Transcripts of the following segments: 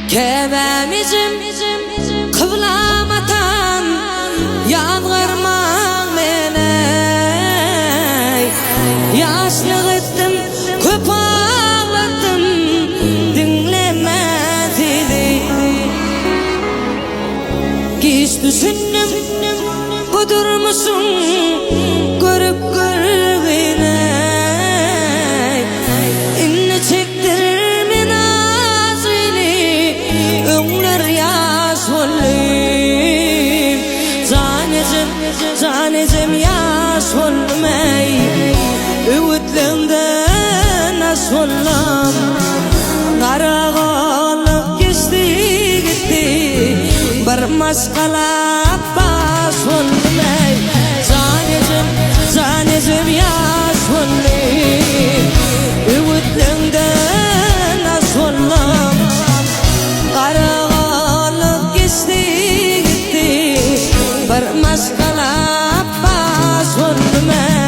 Kebemizim kıvlamatan yağdırmağın mene yaşlık ettim köp ağladım dinlemez idi Geç düşündüm budur musun görüp görüvine İnne çektirir min ağzını ömler yaş olayım Zanezim yaş olmay Ümitliğimden as olam Karağalık geçti gitti Barmaz kalap bas olmay Zanezim yaş olayım Ümitliğimden as olam Karağalık geçti gitti Barmaz kalap bas olmay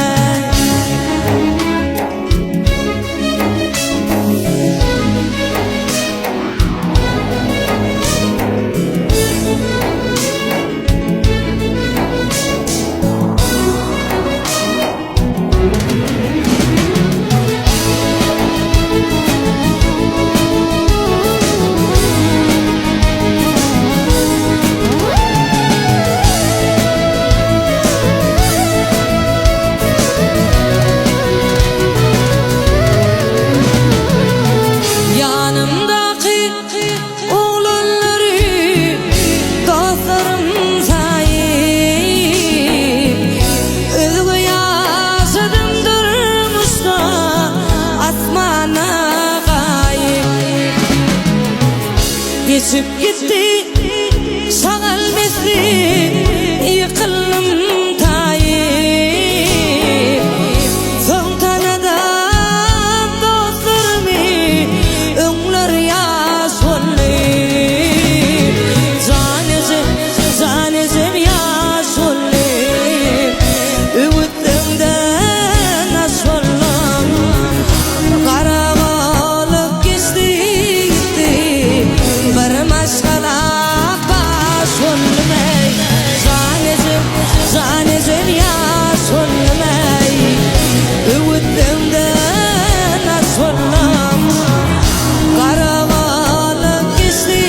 Geçip gitti sağal mesli yıkılım tayip Son tanıdan dostlarımı ömler yaş olayım Zanezim yaş olayım Ümitliğimden as olam Karağalık geçti gitti Barmaz kalap bas olmay Zanezim yaş olmay Ümitliğimden as olam Karağalık geçti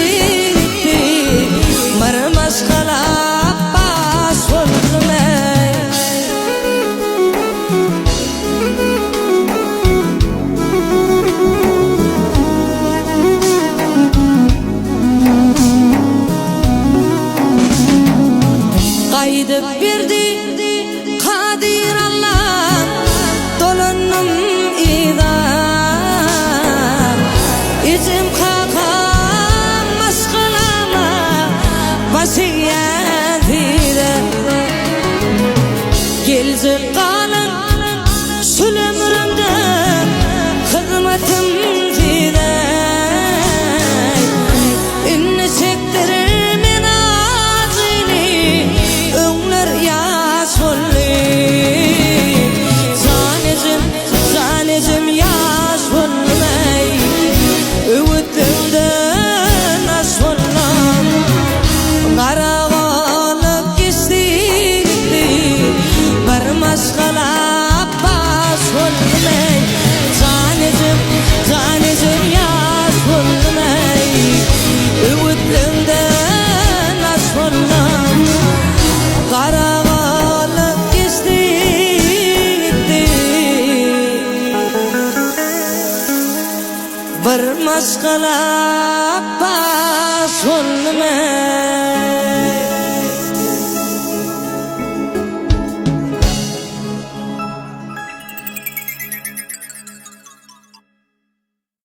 gitti Barmaz kalap bas olmay Kaydıp verdi Kadir Allah dolanım ida İzim kakam maskılama vasiyetide Gelzik kalın sülümrümde hizmetim zide İnne çektirir min ağzını ömler yaş olayım Zanezim yaş olmay Ümitliğimden as olam Karağalık geçti gitti Barmaz kalap bas olmay Zanezim yaş olmay Ümitliğimden as olam Karağalık geçti gitti Barmaz kalap bas olmay